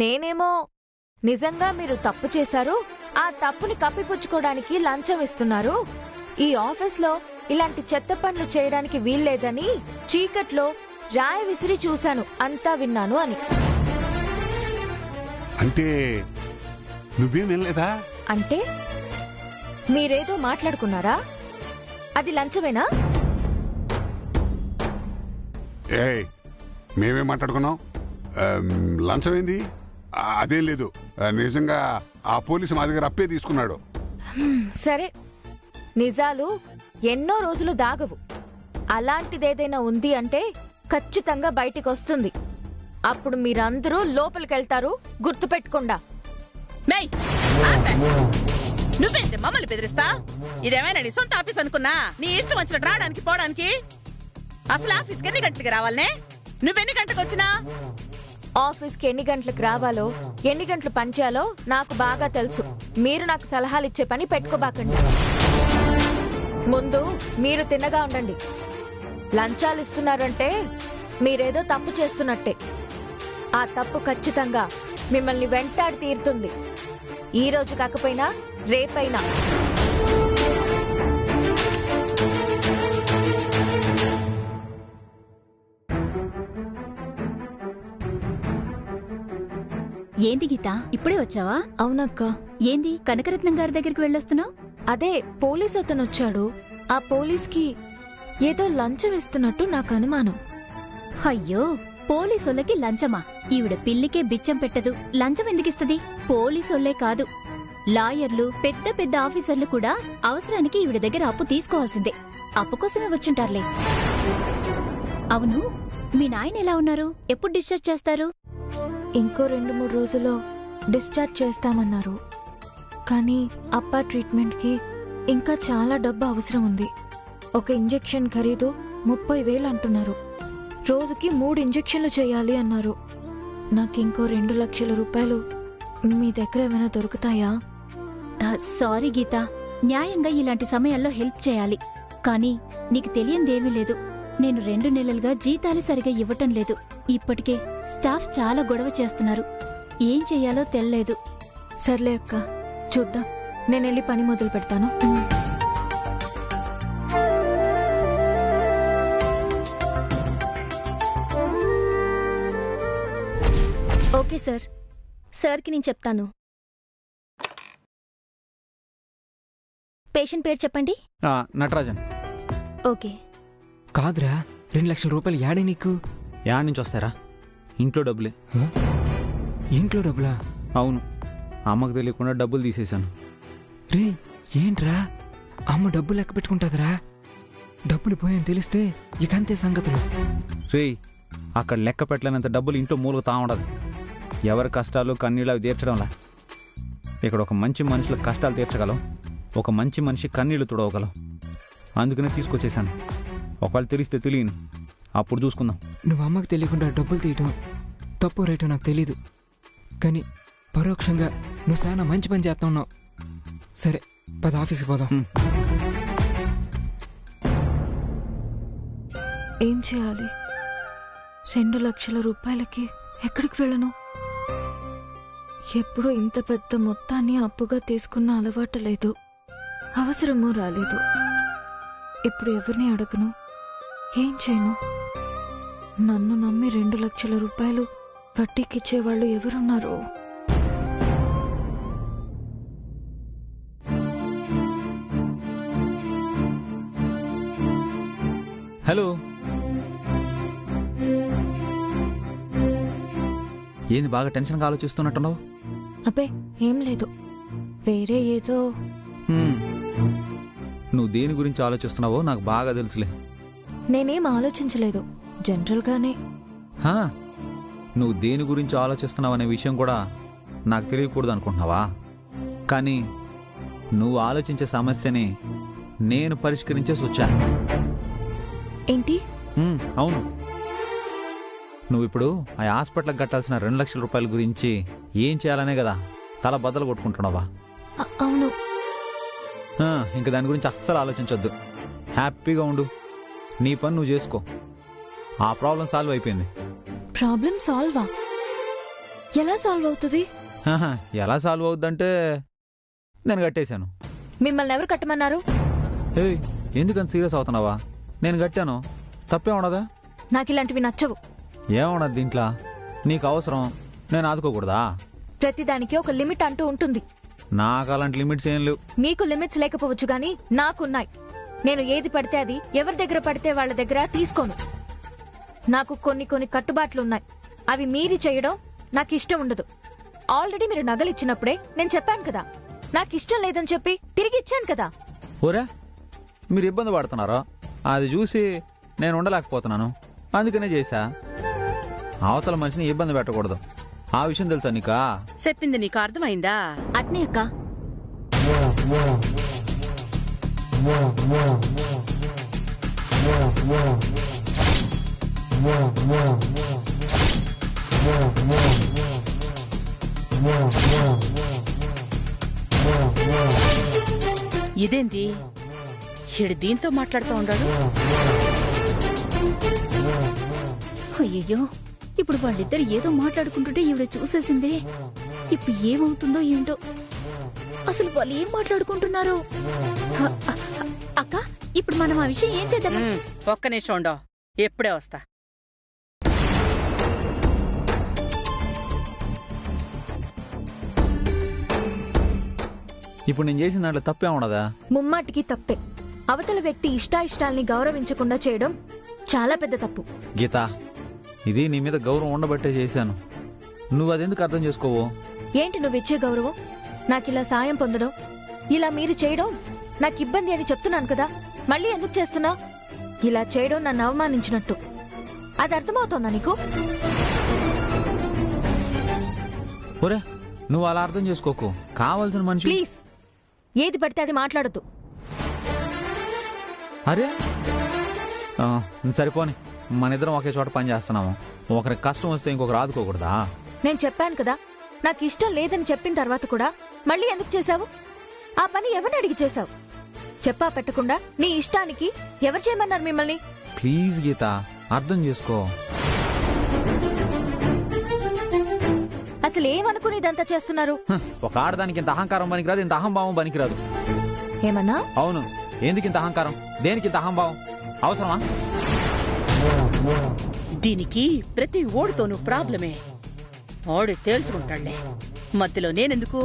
నేనేమో నిజంగా మీరు తప్పు చేశారు, ఆ తప్పుని కప్పిపుచ్చుకోవడానికి లంచం ఇస్తున్నారు, ఈ ఆఫీస్లో ఇలాంటి చెత్త పనులు చేయడానికి వీల్లేదని చీకట్లో రాయి విసిరి చూశాను, అంతా విన్నాను అని. అంటే నువ్వేం వినలేదా? అంటే మీరేదో మాట్లాడుకున్నారా? అది లంచమేనా? మేమేం మాట్లాడుకున్నాం? లంచమేంది? అదేం లేదు. నిజంగా ఆ పోలీసు మా దగ్గర అప్పే తీసుకున్నాడు. సరే, నిజాలు ఎన్నో రోజులు దాగవు. అలాంటిదేదైనా ఉంది అంటే ఖచ్చితంగా బయటికి వస్తుంది. అప్పుడు మీరందరూ లోపలికెళ్తారు, గుర్తుపెట్టుకుండా. నువ్వేంటి మమ్మల్ని బెదిరిస్తా? ఇదేమైనా నీ సొంత ఆఫీస్ అనుకున్నా? నీ ఇష్టం వచ్చినట్టు రావడానికి పోవడానికి? అసలు ఆఫీస్కి ఎన్ని గంటలకి రావాలనే? నువ్వెన్ని గంటలకు వచ్చినా? ఆఫీస్కి ఎన్ని గంటలకు రావాలో, ఎన్ని గంటలు పనిచేయాలో నాకు బాగా తెలుసు. మీరు నాకు సలహాలు ఇచ్చే పని పెట్టుకోబాకండి. ముందు మీరు తిన్నగా ఉండండి. లంచాలు ఇస్తున్నారంటే మీరేదో తప్పు చేస్తున్నట్టే. ఆ తప్పు ఖచ్చితంగా మిమ్మల్ని వెంటాడి తీరుతుంది. ఈ రోజు కాకపోయినా రేపైనా. ఏంది గీత, ఇప్పుడే వచ్చావా? అవునక్క. ఏంది కనకరత్నం గారి దగ్గరికి వెళ్ళొస్తున్నావు? అదే పోలీస్ అతను వచ్చాడు. ఆ పోలీస్కి ఏదో లంచం ఇస్తున్నట్టు నాకు అనుమానం. అయ్యో, పోలీసోళ్ళకి లంచమా? ఈవిడ పిల్లికే బిచ్చం పెట్టదు, లంచం ఎందుకిస్తది? పోలీసోళ్లే కాదు, లాయర్లు, పెద్ద పెద్ద ఆఫీసర్లు కూడా అవసరానికి ఈవిడ దగ్గర అప్పు తీసుకోవాల్సిందే. అప్పు కోసమే వచ్చుంటారులే. అవును, మీ నాయన ఎలా ఉన్నారు? ఎప్పుడు డిశ్చార్జ్ చేస్తారు? ఇంకో 2-3 రోజుల్లో డిశ్చార్జ్ చేస్తామన్నారు. కానీ అప్పా ట్రీట్మెంట్కి ఇంకా చాలా డబ్బు అవసరం ఉంది. ఒక ఇంజెక్షన్ ఖరీదు 30,000 అంటున్నారు. రోజుకి 3 ఇంజెక్షన్లు చేయాలి అన్నారు. నాకింకో 2 లక్షల రూపాయలు మీ దగ్గర ఏమైనా దొరుకుతాయా? సారీ గీత, న్యాయంగా ఇలాంటి సమయాల్లో హెల్ప్ చేయాలి. కానీ నీకు తెలియందేమీ లేదు, నేను 2 నెలలుగా జీతాలు సరిగా ఇవ్వటం లేదు. ఇప్పటికే స్టాఫ్ చాలా గొడవ చేస్తున్నారు. ఏం చెయ్యాలో తెల్లేదు. సర్లే అక్క, చూద్దాం. నేనెళ్ళి పని మొదలు పెడతాను. ఓకే సార్, సార్కి నేను చెప్తాను. పేషెంట్ పేరు చెప్పండి. నటరాజన్. ఓకే. కాదురా, 2 లక్షల రూపాయలు యాడే నీకు? యాడ్ నుంచి వస్తారా? ఇంట్లో డబ్బులే. ఇంట్లో డబ్బులా? అవును, అమ్మకు తెలియకుండా డబ్బులు తీసేశాను. రే, ఏంట్రా అమ్మ డబ్బులు లెక్క పెట్టుకుంటుందిరా? డబ్బులు పోయాయని తెలిస్తే ఇక అంతే సంగతులు. రే, అక్కడ లెక్క పెట్టలేనంత డబ్బులు ఇంట్లో మూలుగుతా ఉండదు. ఎవరి కష్టాలు కన్నీళ్ళు అవి తీర్చడంలా. ఇక్కడ ఒక మంచి మనుషుల కష్టాలు తీర్చగలం, ఒక మంచి మనిషి కన్నీళ్లు తుడవగలం. అందుకనే తీసుకొచ్చేసాను. ఒకవేళ తెలిస్తే తెలియను, అప్పుడు చూసుకుందాం. నువ్వు అమ్మకు తెలియకుండా డబ్బులు తీయటం తప్పు రేటో నాకు తెలీదు, కానీ పరోక్షంగా నువ్వు చాలా మంచి పని చేస్తా ఉన్నావు. సరే, పద ఆఫీస్కి పోదాం. ఏం చేయాలి? 2 లక్షల రూపాయలకి ఎక్కడికి వెళ్ళను? ఎప్పుడూ ఇంత పెద్ద మొత్తాన్ని అప్పుగా తీసుకున్న అలవాటు లేదు, అవసరమూ రాలేదు. ఇప్పుడు ఎవరిని అడగను, ఏం చేయను? నన్ను నమ్మి 2 లక్షల రూపాయలు వడ్డీకిచ్చేవాళ్ళు ఎవరున్నారు? హలో, ఏంది బాగా టెన్షన్గా ఆలోచిస్తున్నట్టున్నావు? అబ్బే ఏం లేదు, వేరే ఏదో. నువ్వు దేని గురించి ఆలోచిస్తున్నావో నాకు బాగా తెలుసులే. నేనేం ఆలోచించలేదు, జనరల్గానే. నువ్వు దేని గురించి ఆలోచిస్తున్నావు అనే విషయం కూడా నాకు తెలియకూడదు అనుకుంటున్నావా? కానీ నువ్వు ఆలోచించే సమస్యని నేను పరిష్కరించేసి వచ్చాను. ఏంటి? అవును, నువ్విప్పుడు ఆ హాస్పిటల్కి కట్టాల్సిన 2 లక్షల రూపాయల గురించి ఏం చేయాలనే కదా తల బద్దలు కొట్టుకుంటున్నావా? అవును. ఇంక దాని గురించి అస్సలు ఆలోచించొద్దు, హ్యాపీగా ఉండు, నీ పని నువ్వు చేసుకో. ఆ ప్రాబ్లం సాల్వ్ అయిపోయింది. ప్రాబ్లం సాల్వా? ఎలా సాల్వ్ అవుతుంది? ఎలా సాల్వ్ అవుద్దంటే నేను కట్టేశాను. మిమ్మల్ని ఎవరు కట్టమన్నారు? ఏయ్, ఎందుకంత సీరియస్ అవుతున్నావా? నేను కట్టాను, తప్పే ఉండదా? నాకు ఇలాంటివి నచ్చవు. ఏమున్నది దీంట్లో? నీకు అవసరం, నేను ఆదుకోకూడదా? ప్రతిదానికి ఒక లిమిట్ అంటూ ఉంటుంది. నాకు అలాంటి లిమిట్స్ ఏం లేవు. మీకు లిమిట్స్ లేకపోవచ్చు గానీ నాకున్నాయి. నేను ఏది పడితే అది ఎవరి దగ్గర పడితే వాళ్ళ దగ్గర తీసుకోను. నాకు కొన్ని కట్టుబాట్లున్నాయి. అవి మీరి చేయడం నాకు ఇష్టం ఉండదు. ఆల్రెడీ మీరు నగలిచ్చినప్పుడే నేను చెప్పాను కదా, నాకు ఇష్టం లేదని చెప్పి తిరిగి ఇచ్చాను కదా. ఓరా, మీరు ఇబ్బంది పడుతున్నారా? అది చూసి నేను ఉండలేకపోతున్నాను, అందుకనే చేశా. అవతల మనిషిని ఇబ్బంది పెట్టకూడదు, ఆ విషయం తెలుసా నీకా? చెప్పింది నీకు అర్థమైందా? అట్నే అక్క. ఇదేంది ఈడు దీంతో మాట్లాడుతూ ఉండాడు? అయ్యయ్యో, ఇప్పుడు వాళ్ళిద్దరు ఏదో మాట్లాడుకుంటుంటే ఈవిడ చూసేసిందే. ఇప్పుడు ఏమవుతుందో ఏంటో. అసలు వాళ్ళు ఏం మాట్లాడుకుంటున్నారో. అక్క, ఇప్పుడు మనం ఆ విషయం ఏం చేద్దాం? ఒక్క నిమిషం ఉండో, ఎప్పుడే వస్తా. ఇప్పుడు నేను చేసిన దాంట్లో తప్పే ఉండదా? ముమ్మాటికి తప్పే. అవతల వ్యక్తి ఇష్టాయిష్టాల్ని గౌరవించకుండా చేయడం చాలా పెద్ద తప్పు. గీత, ఇది నీ మీద గౌరవం ఉండబట్టే చేశాను. నువ్వు అదెందుకు అర్థం చేసుకోవు? ఏంటి నువ్విచ్చే గౌరవం? నాకిలా సాయం పొందడం, ఇలా మీరు చేయడం నాకు ఇబ్బంది అని చెప్తున్నాను కదా, మళ్ళీ ఎందుకు చేస్తున్నా? ఇలా చేయడం నన్ను అవమానించినట్టు. అది అర్థమవుతోందా నీకు? ఒరే, నువ్వు అలా అర్థం చేసుకోకు. కావాల్సిన మనిషి. ప్లీజ్, ఏది పడితే అది మాట్లాడద్దు. అరే సరిపోని, మన ఇద్దరం ఒకే చోట పని చేస్తున్నాము. ఒకరికి కష్టం వస్తే ఇంకొకరు ఆదుకోకూడదా? నేను చెప్పాను కదా, నాకు ఇష్టం లేదని చెప్పిన తర్వాత కూడా మళ్ళీ ఎందుకు చేశావు? ఆ పని ఎవరిని అడిగి చేశావు? చెప్పా పెట్టకుండా నీ ఇష్టానికి ఎవరు చేయమన్నారు మిమ్మల్ని? ప్లీజ్ గీత, అర్థం చేసుకో. అసలు ఏమనుకుని ఇదంతా చేస్తున్నారు? ఒక ఆడదానికి ఇంత అహంకారం పనికిరాదు, ఇంత అహంభావం పనికిరాదు. ఏమన్నా? అవును, ఎందుకు ఇంత అహంకారం? దేనికి ఇంత అహంభావం? అవసరమా? దీనికి ప్రతి ఓడితోనూ ప్రాబ్లమే. ఓడి తేల్చుకుంటాళ్లే, మధ్యలో నేనెందుకు?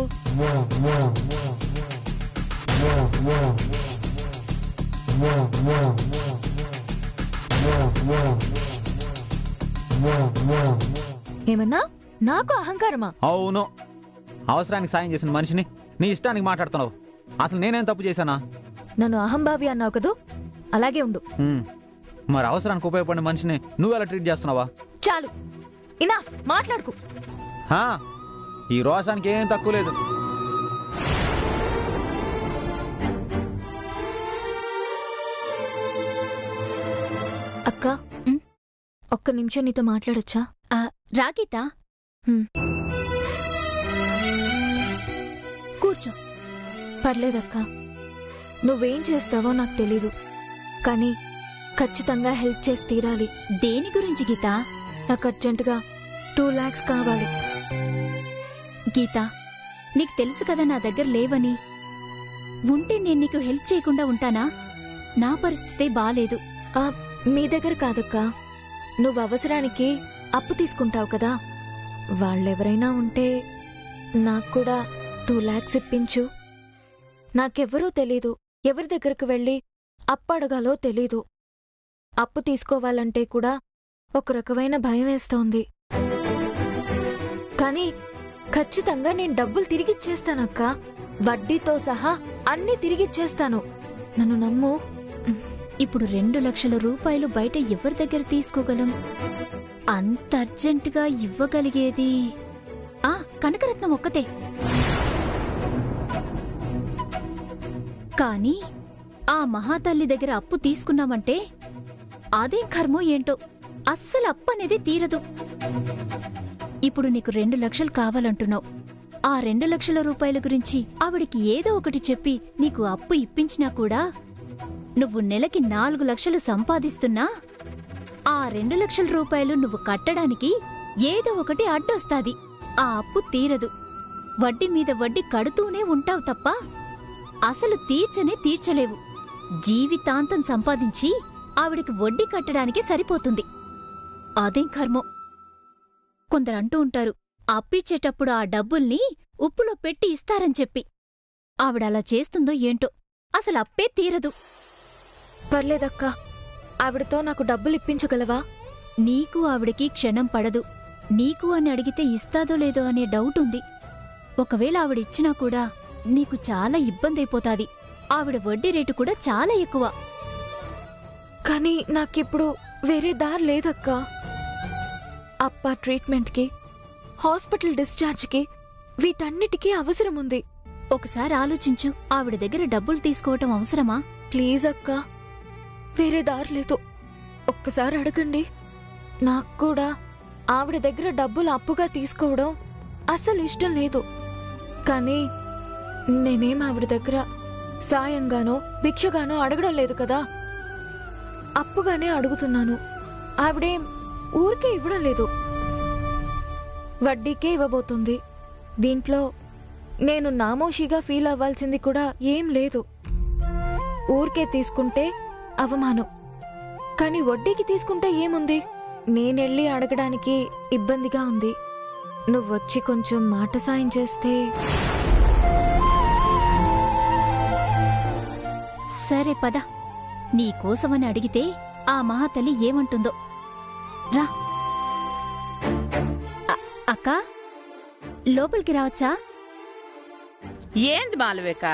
ఏమన్నా? నాకు అహంకారమా? అవును, అవసరానికి సాయం చేసిన మనిషిని నీ ఇష్టానికి మాట్లాడుతున్నావు. అసలు నేనేం తప్పు చేశానా? నన్ను అహంభావి అన్నావు కదూ, అలాగే ఉండు. మరి అవసరానికి ఉపయోగపడిన మనిషిని నువ్వు ఎలా ట్రీట్ చేస్తున్నావా? చాలు, ఇనా మాట్లాడుకు. ఈ రోషానికి ఏం తక్కువ లేదు. అక్క, ఒక్క నిమిషం నీతో మాట్లాడొచ్చా? రాగీత, కూర్చో. పర్లేదక్క, నువ్వేం చేస్తావో నాకు తెలీదు, కానీ ఖచ్చితంగా హెల్ప్ చేసి తీరాలి. దేని గురించి గీత? నాకు అర్జెంటుగా 2 lakhs కావాలి. గీత, నీకు తెలుసు కదా నా దగ్గర లేవని. ఉంటే నేను నీకు హెల్ప్ చేయకుండా ఉంటానా? నా పరిస్థితే బాలేదు. మీ దగ్గర కాదక్క, నువ్వు అవసరానికి అప్పు తీసుకుంటావు కదా, వాళ్ళెవరైనా ఉంటే నాకు కూడా 2 lakhs ఇప్పించు. నాకెవ్వరూ తెలీదు, ఎవరి దగ్గరకు వెళ్ళి అప్పు అడగాలో తెలీదు. అప్పు తీసుకోవాలంటే కూడా ఒక రకమైన భయం వేస్తోంది. కానీ ఖచ్చితంగా నేను డబ్బులు తిరిగిచ్చేస్తానక్క, వడ్డీతో సహా అన్నీ తిరిగిచ్చేస్తాను, నన్ను నమ్ము. ఇప్పుడు 2 లక్షల రూపాయలు బయట ఎవరి దగ్గర తీసుకోగలం? అంత అర్జెంటుగా ఇవ్వగలిగేది కనకరత్నం ఒక్కతే. కాని ఆ మహాతల్లి దగ్గర అప్పు తీసుకున్నామంటే అదేం కర్మో ఏంటో, అస్సలు అప్పనేది తీరదు. ఇప్పుడు నీకు 2 లక్షలు కావాలంటున్నావు. ఆ 2 లక్షల రూపాయల గురించి ఆవిడికి ఏదో ఒకటి చెప్పి నీకు అప్పు ఇప్పించినా కూడా నువ్వు నెలకి 4 లక్షలు సంపాదిస్తున్నా ఆ 2 లక్షల రూపాయలు నువ్వు కట్టడానికి ఏదో ఒకటి అడ్డొస్తాది. ఆ అప్పు తీరదు. వడ్డీ మీద వడ్డీ కడుతూనే ఉంటావు తప్ప అసలు తీర్చనే తీర్చలేవు. జీవితాంతం సంపాదించి ఆవిడికి వడ్డీ కట్టడానికి సరిపోతుంది. అదేం కర్మో. కొందరంటూ ఉంటారు అప్పిచ్చేటప్పుడు ఆ డబ్బుల్ని ఉప్పులో పెట్టి ఇస్తారని చెప్పి. ఆవిడలా చేస్తుందో ఏంటో, అసలు అప్పే తీరదు. పర్లేదక్కా, ఆవిడతో నాకు డబ్బులు ఇప్పించగలవా? నీకు ఆవిడికి క్షణం పడదు. నీకు అని అడిగితే ఇస్తాదో లేదో అనే డౌట్ ఉంది. ఒకవేళ ఆవిడిచ్చినా కూడా నీకు చాలా ఇబ్బందైపోతాది. ఆవిడ వడ్డీ రేటు కూడా చాలా ఎక్కువ. కానీ నాకిప్పుడు వేరే దారి లేదక్కా. అప్ప ట్రీట్మెంట్కి, హాస్పిటల్ డిశ్చార్జ్కి, వీటన్నిటికీ అవసరం ఉంది. ఒకసారి ఆలోచించు, ఆవిడ దగ్గర డబ్బులు తీసుకోవటం అవసరమా? ప్లీజ్ అక్కా, వేరే దారి లేదు. ఒక్కసారి అడగండి. నాకు కూడా ఆవిడ దగ్గర డబ్బులు అప్పుగా తీసుకోవడం అస్సలు ఇష్టం లేదు. కానీ నేనేం ఆవిడ దగ్గర సాయంగానో భిక్షగానో అడగడం లేదు కదా, అప్పుగానే అడుగుతున్నాను. ఆవిడేం ఊరికే ఇవ్వడం లేదు, వడ్డీకే ఇవ్వబోతుంది. దీంట్లో నేను నామోషిగా ఫీల్ అవ్వాల్సింది కూడా ఏం లేదు. ఊరికే తీసుకుంటే అవమానం, కానీ వడ్డీకి తీసుకుంటే ఏముంది? నేనెళ్ళి అడగడానికి ఇబ్బందిగా ఉంది. నువ్వొచ్చి కొంచెం మాట సాయం చేస్తే. సరే పద, నీకోసమని అడిగితే ఆ మహాతల్లి ఏమంటుందో. రా అక్కా, లోపలికి రావచ్చా? ఏంది మాలవిక,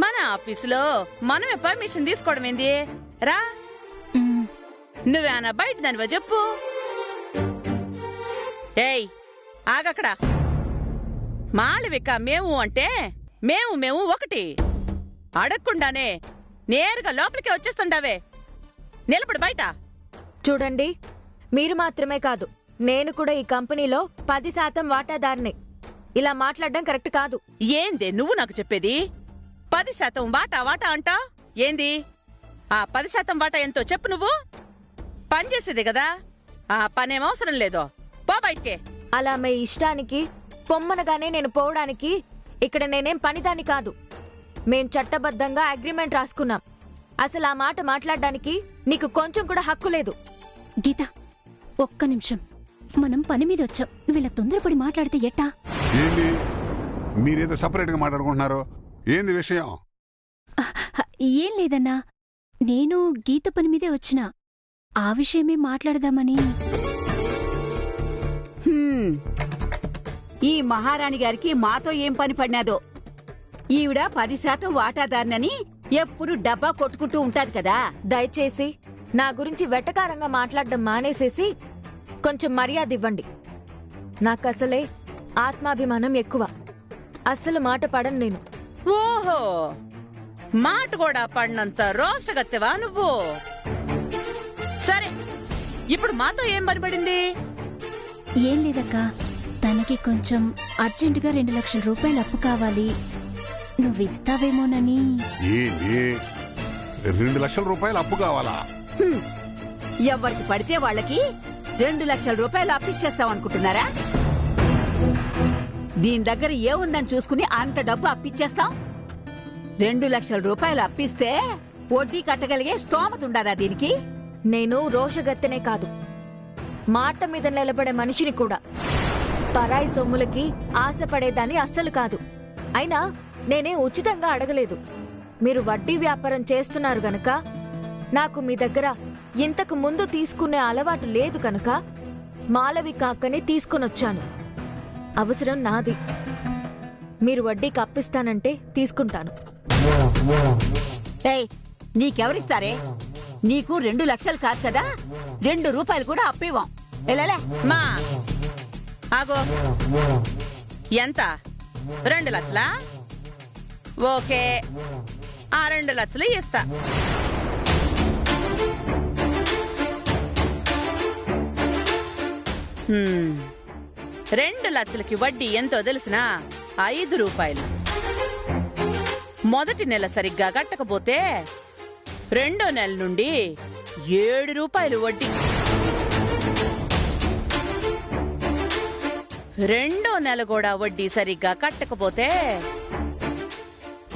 మన ఆఫీసులో మనమే పర్మిషన్ తీసుకోవడం ఏంది? రా, నువ్వేనా బయట దానివో చెప్పు. ఏయ్ ఆగక్కడ. మాలవిక మేము అంటే మేము ఒకటి. అడగకుండానే నేరుగా లోపలికి వచ్చేస్తుండావే. నిలబడి బయట. చూడండి, మీరు మాత్రమే కాదు, నేను కూడా ఈ కంపెనీలో 10% వాటాదారుని. ఇలా మాట్లాడడం కరెక్ట్ కాదు. ఏందే నువ్వు నాకు చెప్పేది? 10% వాటా అంటా ఏంది? ఆ 10% వాటా ఎంతో చెప్పు. నువ్వు పనిచేసేది కదా, ఆ పనేం అవసరం లేదో. పో బయటికే. అలా మీ ఇష్టానికి పొమ్మనగానే నేను పోవడానికి ఇక్కడ నేనేం పనిదాన్ని కాదు. మేం చట్టబద్ధంగా అగ్రిమెంట్ రాసుకున్నాం. అసలు ఆ మాట మాట్లాడడానికి నీకు కొంచెం కూడా హక్కు లేదు. గీత, ఒక్క నిమిషం. మనం పని మీద వచ్చాం. నువ్వు ఇలా తొందరపడి మాట్లాడితే ఎట్టా? ఏంది మీరేదో సపరేట్ గా మాట్లాడుకుంటున్నారు? ఏంది విషయం? ఏం లేదన్నా, నేను గీత పని మీదే వచ్చినా. ఆ విషయమే మాట్లాడదామని. ఈ మహారాణి గారికి మాతో ఏం పని పడినాదో. ఈవిడ 10% వాటాదారునని ఎప్పుడు డబ్బా కొట్టుకుంటూ ఉంటాది కదా. దయచేసి నా గురించి వెటకారంగా మాట్లాడడం మానేసేసి కొంచెం మర్యాద ఇవ్వండి. నాకసలే ఆత్మాభిమానం ఎక్కువ. అస్సలు మాట పడను నేను. ఓహో, మాట కూడా పడినంత రోషగత్తెవా నువ్వు? సరే, ఇప్పుడు మాతో ఏం పనిపడింది? ఏం లేదక్కా, తనకి కొంచెం అర్జెంటుగా 2 లక్షల రూపాయలు అప్పు కావాలి. నువ్విస్తావేమోనని. ఏంది 2 లక్షల రూపాయలు అప్పు కావాలా? ఎవరికి పడితే వాళ్ళకి 2 లక్షల రూపాయలు అప్పిచ్చేస్తామనుకుంటున్నారా? దీని దగ్గర ఏముందని చూసుకుని అంత డబ్బు అప్పిచ్చేస్తాం? 2 లక్షల రూపాయలు అప్పిస్తే వడ్డీ కట్టగలిగే స్తోమత ఉండదా దీనికి? నేను రోషగత్తెనే కాదు, మాట మీద నిలబడే మనిషిని కూడా. పరాయి సొమ్ములకి ఆశపడేదాన్ని అస్సలు కాదు. అయినా నేనే ఉచితంగా అడగలేదు. మీరు వడ్డీ వ్యాపారం చేస్తున్నారు గనక, నాకు మీ దగ్గర ఇంతకు ముందు తీసుకునే అలవాటు లేదు కనుక మాలవిక అక్కని తీసుకునొచ్చాను. అవసరం నాది. మీరు వడ్డీకి అప్పిస్తానంటే తీసుకుంటాను. ఏయ్, నీకెవరిస్తారే? నీకు 2 లక్షలు కాదు కదా, 2 రూపాయలు కూడా అప్పివ్వం. ఎలాలే మా ఆగో. ఎంత? 2 లక్షలా? ఓకే, ఆ 2 లక్షలు ఇస్తా. హ్మ్, 2 లక్షలకి వడ్డీ ఎంతో తెలిసినా 5 రూపాయలు. మొదటి నెల సరిగ్గా కట్టకపోతే 2వ నెల నుండి 7 రూపాయలు వడ్డీ. రెండో నెల కూడా వడ్డీ సరిగ్గా కట్టకపోతే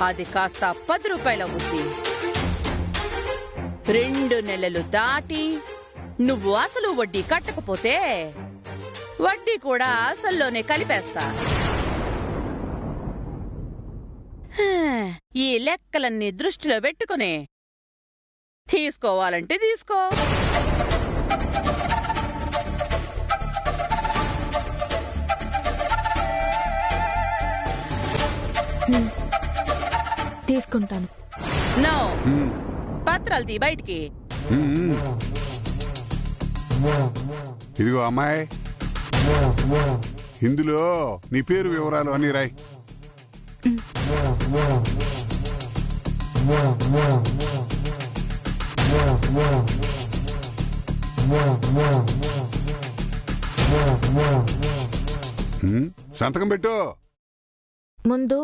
అది కాస్త 10 రూపాయలవుద్ది. 2 నెలలు దాటి నువ్వు అసలు వడ్డీ కట్టకపోతే వడ్డీ కూడా అసల్లోనే కలిపేస్తా. ఈ లెక్కలన్నీ దృష్టిలో పెట్టుకుని తీసుకోవాలంటే తీసుకో. తీసుకుంటాను. నో, పత్రాలు తీ బయటికి. ఇదిగో అమ్మాయి, ఇందులో నీ పేరు వివరాలు అన్నీ రాయ్. సంతకం పెట్టు. ముందు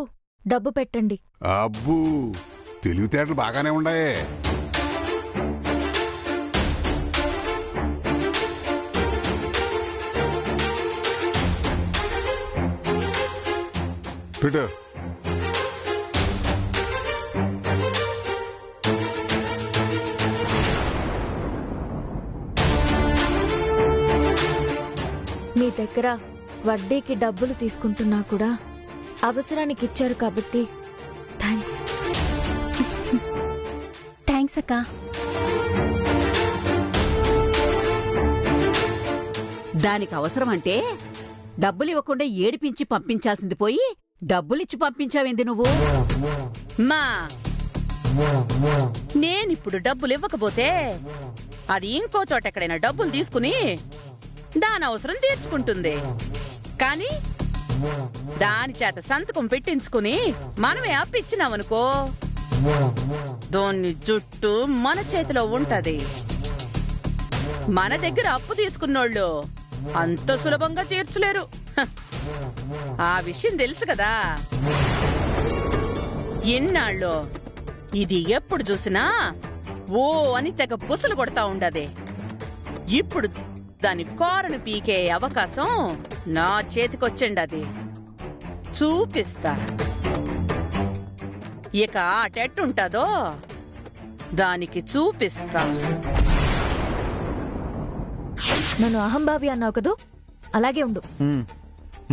డబ్బు పెట్టండి. అబ్బూ, తెలివితేటలు బాగానే ఉండాయే. పెట్టు. మీ దగ్గర వడ్డీకి డబ్బులు తీసుకుంటున్నా కూడా అవసరానికి ఇచ్చారు కాబట్టి థ్యాంక్స్. థ్యాంక్స్ అక్క. దానికి అవసరం అంటే డబ్బులు ఇవ్వకుండా ఏడిపించి పంపించాల్సింది పోయి డబ్బులిచ్చి పంపించావేంది నువ్వు? మా నేనిప్పుడు డబ్బులు ఇవ్వకపోతే అది ఇంకో చోట ఎక్కడైనా డబ్బులు తీసుకుని దాని అవసరం తీర్చుకుంటుంది. కానీ దాని చేత సంతకం పెట్టించుకుని మనమే అప్పిచ్చినామనుకో, దాన్ని జుట్టు మన చేతిలో ఉంటది. మన దగ్గర అప్పు తీసుకున్నోళ్ళు అంత సులభంగా తీర్చలేరు. ఆ విషయం తెలుసు కదా. ఎన్నాళ్ళు ఇది ఎప్పుడు చూసినా ఓ అని తెగ బుసలు కొడతా ఉండదే. ఇప్పుడు దాని కారును పీకే అవకాశం నా చేతికొచ్చిండది. చూపిస్తా. ఇక ఆటెట్టుంటదో దానికి చూపిస్తా. నన్ను అహంభావి అన్నావు కదూ, అలాగే ఉండు.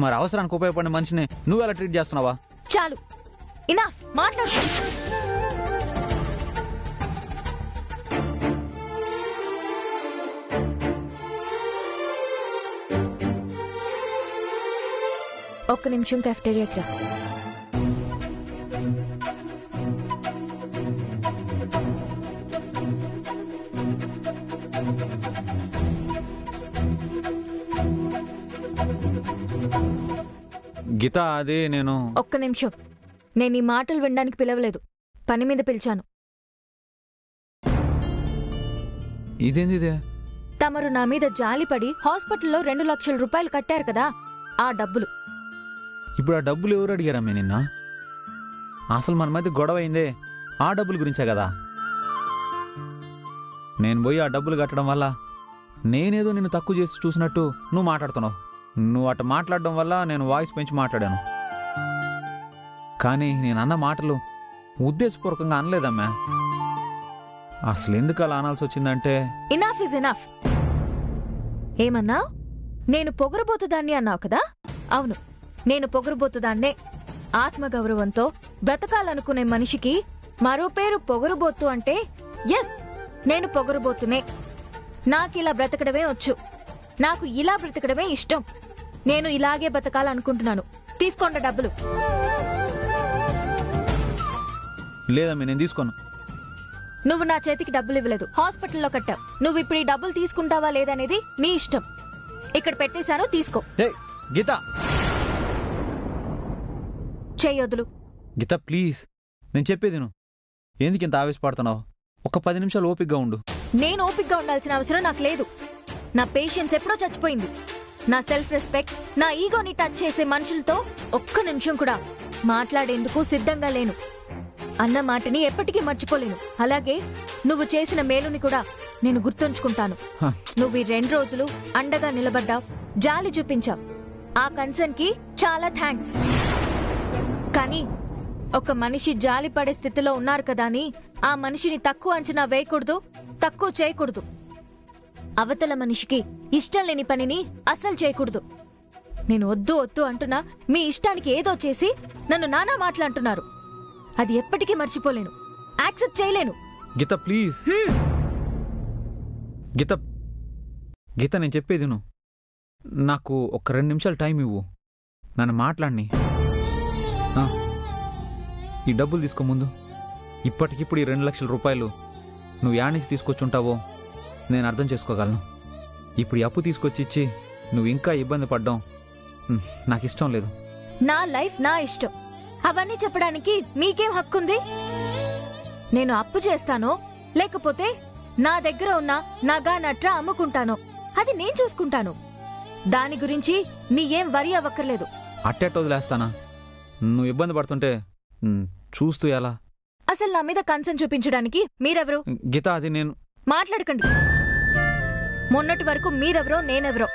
మరి అవసరానికి ఉపయోగపడిన మనిషిని నువ్వు ఎలా ట్రీట్ చేస్తున్నావా? చాలు, ఇనా మాట్లాడు. ఒక్క నిమిషం కాఫ్టేరియాకి రా. గీత, అదే నేను. ఒక్క నిమిషం. నేను ఈ మాటలు వినడానికి పిలవలేదు, పని మీద పిలిచాను. ఇదేందిదే? తమరు నా మీద జాలిపడి హాస్పిటల్లో 2 లక్షల రూపాయలు కట్టారు కదా, ఆ డబ్బులు. ఇప్పుడు ఆ డబ్బులు ఎవరు అడిగారమ్మే నిన్న? అసలు మన మధ్య గొడవ అయిందే ఆ డబ్బుల గురించే కదా. నేను పోయి ఆ డబ్బులు కట్టడం వల్ల నేనేదో నిన్ను తక్కువ చేసి చూసినట్టు నువ్వు మాట్లాడుతున్నావు. నువ్వు అటు మాట్లాడడం వల్ల నేను వాయిస్ పెంచి మాట్లాడాను. కానీ నేను అన్న మాటలు ఉద్దేశపూర్వకంగా అనలేదమ్మా. అసలు ఎందుకు అలా అనాల్సి వచ్చిందంటే, ఇనఫ్ ఇస్ ఇనఫ్. ఏమన్నావు? నేను పొగరబోతుదాన్ని అన్నావు కదా. అవును, నేను పొగరబోతుదాన్నే. ఆత్మగౌరవంతో బ్రతకాలనుకునే మనిషికి మరో పేరు పొగరబోతు అంటే ఎస్, నేను పొగరబోతునే. నాకిలా బ్రతకడమే వచ్చు, నాకు ఇలా బ్రతకడమే ఇష్టం. నేను ఇలాగే బతకాలనుకుంటున్నాను. తీసుకోండి డబ్బులు. లేదమ్మా, నేను తీసుకోను. నువ్వు నా చేతికి డబ్బులు ఇవ్వలేదు, హాస్పిటల్లో కట్టావు. నువ్వు ఇప్పుడు ఈ డబ్బులు తీసుకుంటావా లేదనేది నీ ఇష్టం. ఇక్కడ పెట్టేశాను, తీసుకో. గీత, చెయ్యొద్దులు. గీత ప్లీజ్, నేను చెప్పేది నువ్వు. ఎందుకు ఇంత ఆవేశపడుతున్నావు? ఒక 10 నిమిషాలు ఓపికగా ఉండు. నేను ఓపికగా ఉండాల్సిన అవసరం నాకు లేదు. నా పేషెన్స్ ఎప్పుడో చచ్చిపోయింది. నా సెల్ఫ్ రెస్పెక్ట్, నా ఈగోని టచ్ చేసే మనుషులతో ఒక్క నిమిషం కూడా మాట్లాడేందుకు సిద్ధంగా లేను. అన్న మాటని ఎప్పటికీ మర్చిపోలేను. అలాగే నువ్వు చేసిన మేలుని కూడా నేను గుర్తుంచుకుంటాను. నువ్వు ఈ 2 రోజులు అండగా నిలబడ్డావు, జాలి చూపించావు. ఆ కన్సర్న్ కి చాలా థ్యాంక్స్. కానీ ఒక మనిషి జాలి పడే స్థితిలో ఉన్నారు కదా అని ఆ మనిషిని తక్కువ అంచనా వేయకూడదు, తక్కువ చేయకూడదు. అవతల మనిషికి ఇష్టం లేని పనిని అస్సలు చేయకూడదు. నేను వద్దు వద్దు అంటున్నా మీ ఇష్టానికి ఏదో చేసి నన్ను నానా మాటలంటున్నారు. అది ఎప్పటికీ మర్చిపోలేను, యాక్సెప్ట్ చేయలేను. గీత ప్లీజ్. గీత గీత నేను చెప్పేది నువ్వు నాకు ఒక 2 నిమిషాలు టైం ఇవ్వు, నన్ను మాట్లాడిని. ఈ డబ్బులు తీసుకో ముందు. ఇప్పటికిప్పుడు ఈ 2 లక్షల రూపాయలు నువ్వు యాడ్నుంచి తీసుకొచ్చుంటావో నేను అర్థం చేసుకోగలను. ఇప్పుడు ఈ అప్పు తీసుకొచ్చి ఇచ్చి నువ్వు ఇంకా ఇబ్బంది పడ్డావు నాకు ఇష్టం లేదు. నా లైఫ్ నా ఇష్టం, అవన్నీ చెప్పడానికి మీకేం హక్కుంది? నేను అప్పు చేస్తానో లేకపోతే నా దగ్గర ఉన్న నగా నట్రా అమ్ముకుంటానో అది నేను చూసుకుంటాను. దాని గురించి నీ ఏం వరి అవ్వక్కర్లేదు. అట్టేట వదిలేస్తానా? నువ్వు ఇబ్బంది పడుతుంటే చూస్తూ ఎలా? అసలు నా మీద కన్సర్న్ చూపించడానికి మీరెవరు? గీత అది నేను. మాట్లాడకండి. మొన్నటి వరకు మీరెవరో నేనెవరో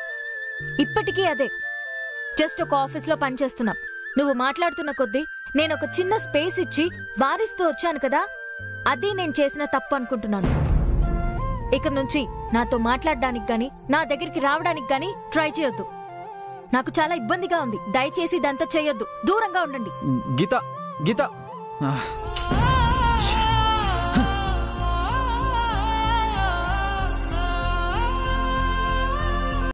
ఇప్పటికీ అదే. జస్ట్ ఒక ఆఫీస్లో పనిచేస్తున్నాం. నువ్వు మాట్లాడుతున్న కొద్దీ నేను ఒక చిన్న స్పేస్ ఇచ్చి వారిస్తూ వచ్చాను కదా, అది నేను చేసిన తప్పు అనుకుంటున్నాను. ఇక నుంచి నాతో మాట్లాడడానికి గాని నా దగ్గరికి రావడానికి గాని ట్రై చేయొద్దు. నాకు చాలా ఇబ్బందిగా ఉంది. దయచేసి ఇదంతా చేయొద్దు, దూరంగా ఉండండి. గీత గీత